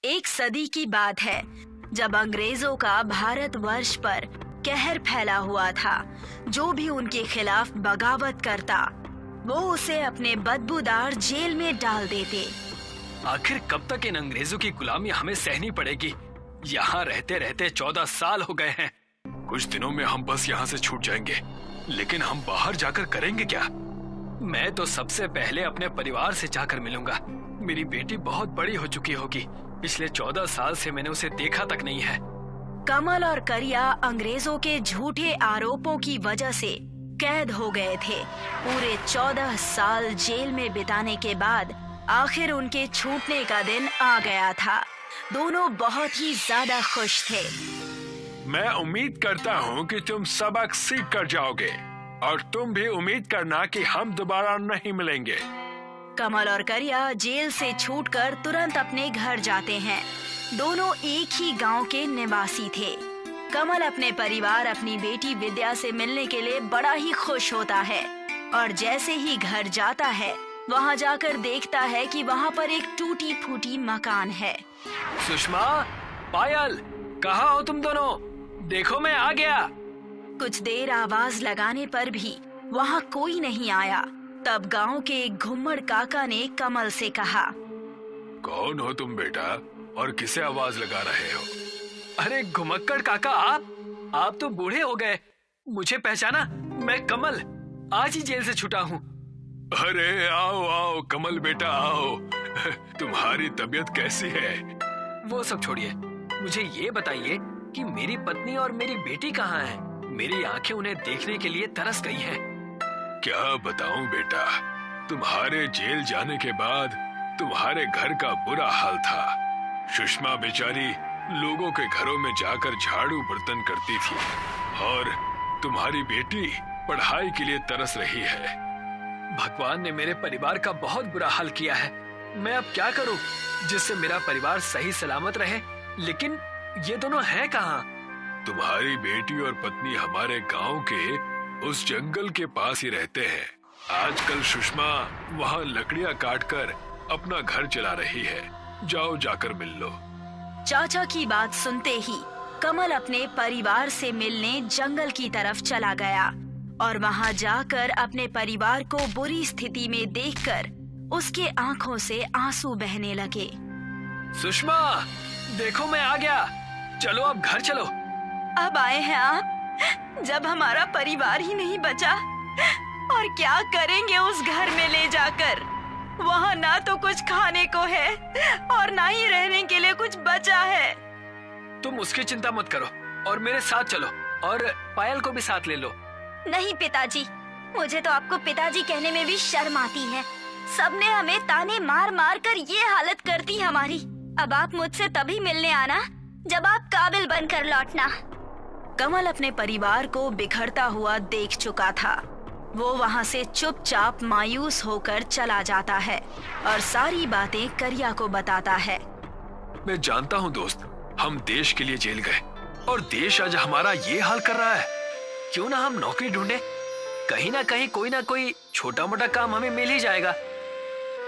एक सदी की बात है जब अंग्रेजों का भारतवर्ष पर कहर फैला हुआ था। जो भी उनके खिलाफ बगावत करता वो उसे अपने बदबूदार जेल में डाल देते। आखिर कब तक इन अंग्रेजों की गुलामी हमें सहनी पड़ेगी? यहाँ रहते रहते 14 साल हो गए हैं। कुछ दिनों में हम बस यहाँ से छूट जाएंगे, लेकिन हम बाहर जाकर करेंगे क्या? मैं तो सबसे पहले अपने परिवार से जाकर मिलूंगा। मेरी बेटी बहुत बड़ी हो चुकी होगी। पिछले 14 साल से मैंने उसे देखा तक नहीं है। कमल और करिया अंग्रेजों के झूठे आरोपों की वजह से कैद हो गए थे। पूरे 14 साल जेल में बिताने के बाद आखिर उनके छूटने का दिन आ गया था। दोनों बहुत ही ज्यादा खुश थे। मैं उम्मीद करता हूँ कि तुम सबक सीख कर जाओगे और तुम भी उम्मीद करना कि हम दोबारा नहीं मिलेंगे। कमल और करिया जेल से छूटकर तुरंत अपने घर जाते हैं। दोनों एक ही गांव के निवासी थे। कमल अपने परिवार, अपनी बेटी विद्या से मिलने के लिए बड़ा ही खुश होता है और जैसे ही घर जाता है वहां जाकर देखता है कि वहां पर एक टूटी फूटी मकान है। सुषमा, पायल, कहाँ हो तुम दोनों? देखो मैं आ गया। कुछ देर आवाज लगाने पर भी वहां कोई नहीं आया। तब गांव के एक घुम्मड़ काका ने कमल से कहा, कौन हो तुम बेटा और किसे आवाज लगा रहे हो? अरे घुमक्कड़ काका, आप तो बूढ़े हो गए। मुझे पहचाना? मैं कमल, आज ही जेल से छूटा हूँ। अरे आओ आओ कमल बेटा आओ। तुम्हारी तबीयत कैसी है? वो सब छोड़िए, मुझे ये बताइए कि मेरी पत्नी और मेरी बेटी कहाँ हैं? मेरी आंखें उन्हें देखने के लिए तरस गई हैं। क्या बताऊं बेटा, तुम्हारे जेल जाने के बाद तुम्हारे घर का बुरा हाल था। सुषमा बेचारी लोगों के घरों में जाकर झाड़ू बर्तन करती थी और तुम्हारी बेटी पढ़ाई के लिए तरस रही है। भगवान ने मेरे परिवार का बहुत बुरा हाल किया है। मैं अब क्या करूं जिससे मेरा परिवार सही सलामत रहे? लेकिन ये दोनों हैं कहाँ? तुम्हारी बेटी और पत्नी हमारे गांव के उस जंगल के पास ही रहते हैं। आजकल सुषमा वहाँ लकड़ियाँ काटकर अपना घर चला रही है। जाओ जाकर मिल लो। चाचा की बात सुनते ही कमल अपने परिवार से मिलने जंगल की तरफ चला गया और वहाँ जाकर अपने परिवार को बुरी स्थिति में देखकर उसके आंखों से आंसू बहने लगे। सुषमा, देखो मैं आ गया। चलो अब घर चलो। अब आए हैं आप, जब हमारा परिवार ही नहीं बचा? और क्या करेंगे उस घर में ले जाकर? वहाँ ना तो कुछ खाने को है और ना ही रहने के लिए कुछ बचा है। तुम उसकी चिंता मत करो और मेरे साथ चलो और पायल को भी साथ ले लो। नहीं पिताजी, मुझे तो आपको पिताजी कहने में भी शर्म आती है। सबने हमें ताने मार मार कर ये हालत कर दी हमारी। अब आप मुझसे तभी मिलने आना जब आप काबिल बनकर लौटना। कमल अपने परिवार को बिखरता हुआ देख चुका था। वो वहाँ से चुपचाप मायूस होकर चला जाता है और सारी बातें करिया को बताता है। मैं जानता हूँ दोस्त, हम देश के लिए जेल गए और देश आज हमारा ये हाल कर रहा है। क्यों ना हम नौकरी ढूंढे? कहीं ना कहीं कोई ना कोई छोटा मोटा काम हमें मिल ही जाएगा।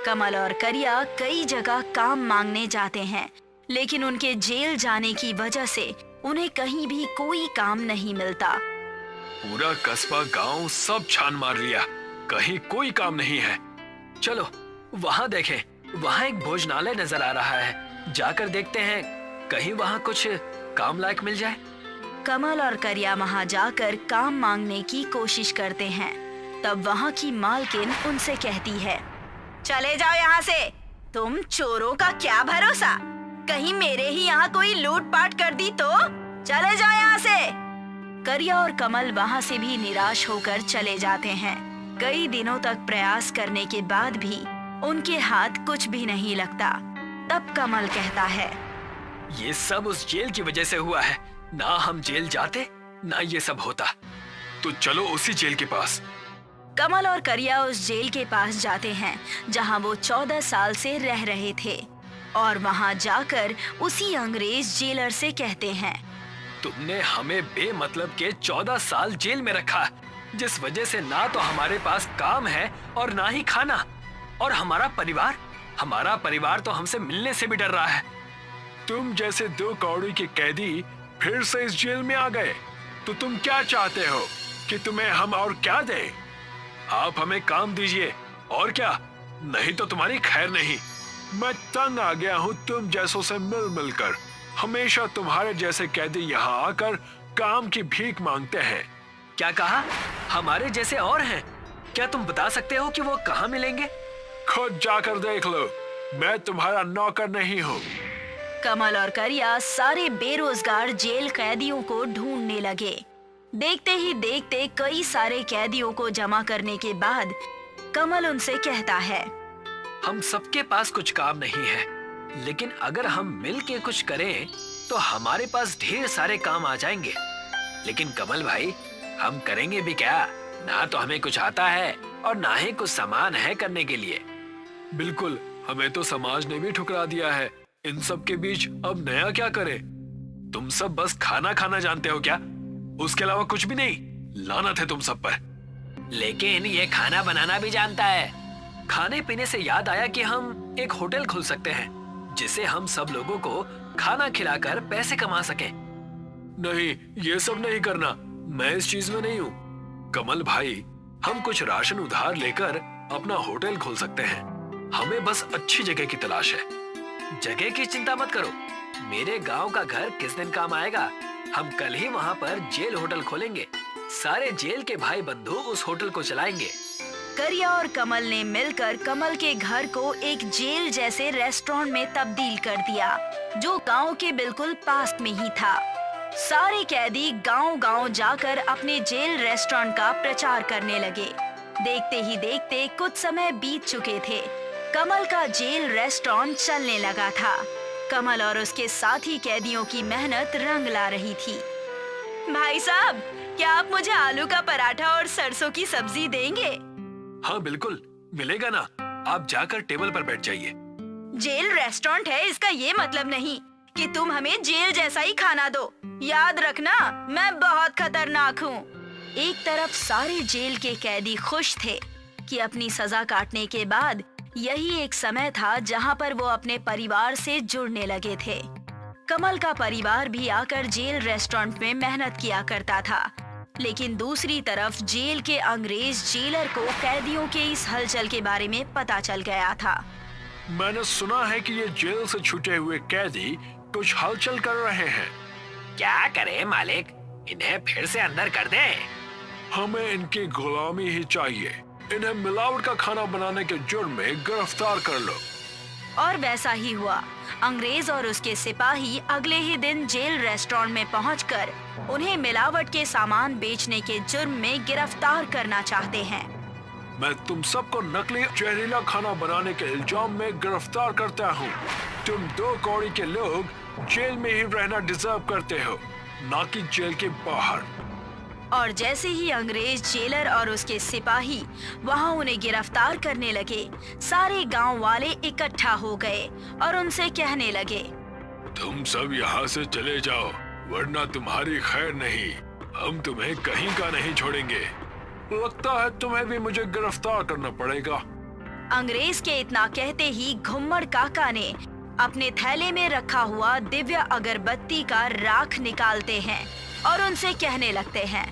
कमल और करिया कई जगह काम मांगने जाते हैं, लेकिन उनके जेल जाने की वजह से उन्हें कहीं भी कोई काम नहीं मिलता। पूरा कस्बा गांव सब छान मार लिया, कहीं कोई काम नहीं है। चलो वहाँ देखें, वहाँ एक भोजनालय नजर आ रहा है। जाकर देखते हैं, कहीं वहाँ कुछ काम लायक मिल जाए। कमल और करिया वहाँ जाकर काम मांगने की कोशिश करते हैं। तब वहाँ की मालकिन उनसे कहती है, चले जाओ यहाँ से। तुम चोरों का क्या भरोसा? कहीं मेरे ही यहाँ कोई लूटपाट कर दी तो? चले जाओ यहाँ से। करिया और कमल वहाँ से भी निराश होकर चले जाते हैं। कई दिनों तक प्रयास करने के बाद भी उनके हाथ कुछ भी नहीं लगता। तब कमल कहता है, ये सब उस जेल की वजह से हुआ है। ना हम जेल जाते ना ये सब होता। तो चलो उसी जेल के पास। कमल और करिया उस जेल के पास जाते हैं जहाँ वो 14 साल से रह रहे थे और वहाँ जाकर उसी अंग्रेज जेलर से कहते हैं, तुमने हमें बेमतलब के 14 साल जेल में रखा, जिस वजह से ना तो हमारे पास काम है और ना ही खाना। और हमारा परिवार तो हमसे मिलने से भी डर रहा है। तुम जैसे 2 कौड़ी के कैदी फिर से इस जेल में आ गए, तो तुम क्या चाहते हो कि तुम्हें हम और क्या दें? आप हमें काम दीजिए और क्या, नहीं तो तुम्हारी खैर नहीं। मैं तंग आ गया हूँ तुम जैसों से मिल मिलकर। हमेशा तुम्हारे जैसे कैदी यहाँ आकर काम की भीख मांगते हैं। क्या कहा? हमारे जैसे और हैं? क्या तुम बता सकते हो कि वो कहाँ मिलेंगे? खुद जाकर देख लो, मैं तुम्हारा नौकर नहीं हूँ। कमल और करिया सारे बेरोजगार जेल कैदियों को ढूंढने लगे। देखते ही देखते कई सारे कैदियों को जमा करने के बाद कमल उनसे कहता है, हम सबके पास कुछ काम नहीं है, लेकिन अगर हम मिल के कुछ करें तो हमारे पास ढेर सारे काम आ जाएंगे। लेकिन कमल भाई, हम करेंगे भी क्या? ना तो हमें कुछ आता है और ना ही कुछ सामान है करने के लिए। बिल्कुल, हमें तो समाज ने भी ठुकरा दिया है। इन सब के बीच अब नया क्या करें? तुम सब बस खाना खाना जानते हो क्या? उसके अलावा कुछ भी नहीं? लानत है तुम सब पर। लेकिन ये खाना बनाना भी जानता है। खाने पीने से याद आया कि हम एक होटल खोल सकते हैं, जिसे हम सब लोगों को खाना खिलाकर पैसे कमा सकें। नहीं, ये सब नहीं करना, मैं इस चीज में नहीं हूँ। कमल भाई, हम कुछ राशन उधार लेकर अपना होटल खोल सकते हैं। हमें बस अच्छी जगह की तलाश है। जगह की चिंता मत करो, मेरे गांव का घर किस दिन काम आएगा। हम कल ही वहाँ पर जेल होटल खोलेंगे। सारे जेल के भाई बंधु उस होटल को चलाएंगे। करिया और कमल ने मिलकर कमल के घर को एक जेल जैसे रेस्टोरेंट में तब्दील कर दिया, जो गांव के बिल्कुल पास में ही था। सारे कैदी गांव-गांव जाकर अपने जेल रेस्टोरेंट का प्रचार करने लगे। देखते ही देखते कुछ समय बीत चुके थे। कमल का जेल रेस्टोरेंट चलने लगा था। कमल और उसके साथी कैदियों की मेहनत रंग ला रही थी। भाई साहब, क्या आप मुझे आलू का पराठा और सरसों की सब्जी देंगे? हाँ बिल्कुल, मिलेगा ना। आप जाकर टेबल पर बैठ जाइए। जेल रेस्टोरेंट है, इसका ये मतलब नहीं कि तुम हमें जेल जैसा ही खाना दो। याद रखना, मैं बहुत खतरनाक हूँ। एक तरफ सारे जेल के कैदी खुश थे कि अपनी सजा काटने के बाद यही एक समय था जहाँ पर वो अपने परिवार से जुड़ने लगे थे। कमल का परिवार भी आकर जेल रेस्टोरेंट में मेहनत किया करता था, लेकिन दूसरी तरफ जेल के अंग्रेज जेलर को कैदियों के इस हलचल के बारे में पता चल गया था। मैंने सुना है कि ये जेल से छूटे हुए कैदी कुछ हलचल कर रहे हैं। क्या करें मालिक, इन्हें फिर से अंदर कर दें? हमें इनकी गुलामी ही चाहिए। इन्हें मिलावट का खाना बनाने के जुर्म में गिरफ्तार कर लो। और वैसा ही हुआ। अंग्रेज और उसके सिपाही अगले ही दिन जेल रेस्टोरेंट में पहुंचकर उन्हें मिलावट के सामान बेचने के जुर्म में गिरफ्तार करना चाहते हैं। मैं तुम सबको नकली जहरीला खाना बनाने के इल्जाम में गिरफ्तार करता हूँ। तुम 2 कौड़ी के लोग जेल में ही रहना डिजर्व करते हो, ना कि जेल के बाहर। और जैसे ही अंग्रेज जेलर और उसके सिपाही वहां उन्हें गिरफ्तार करने लगे, सारे गांव वाले इकट्ठा हो गए और उनसे कहने लगे, तुम सब यहाँ से चले जाओ, वरना तुम्हारी खैर नहीं। हम तुम्हें कहीं का नहीं छोड़ेंगे। लगता है तुम्हें भी मुझे गिरफ्तार करना पड़ेगा। अंग्रेज के इतना कहते ही घुम्मड़ काका ने अपने थैले में रखा हुआ दिव्य अगरबत्ती का राख निकालते हैं और उनसे कहने लगते हैं,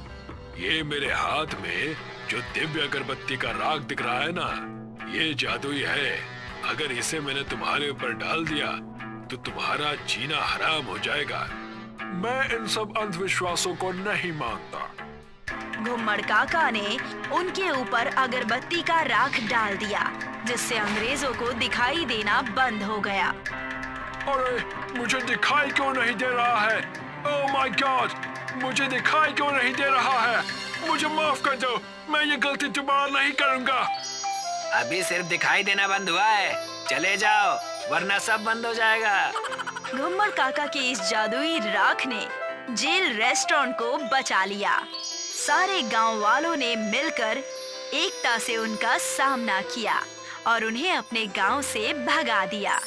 ये मेरे हाथ में जो दिव्य अगरबत्ती का राख दिख रहा है ना, ये जादुई है। अगर इसे मैंने तुम्हारे ऊपर डाल दिया तो तुम्हारा जीना हराम हो जाएगा। मैं इन सब अंधविश्वासों को नहीं मानता। घुम्मड़ काका ने उनके ऊपर अगरबत्ती का राख डाल दिया, जिससे अंग्रेजों को दिखाई देना बंद हो गया। अरे, मुझे दिखाई क्यों नहीं दे रहा है? ओह माय गॉड, मुझे दिखाई क्यों नहीं दे रहा है? मुझे माफ कर दो, मैं ये गलती दोबारा नहीं करूंगा। अभी सिर्फ दिखाई देना बंद हुआ है, चले जाओ वरना सब बंद हो जाएगा। घुम्मड़ काका के इस जादुई राख ने जेल रेस्टोरेंट को बचा लिया। सारे गांव वालों ने मिलकर एकता से उनका सामना किया और उन्हें अपने गांव से भगा दिया।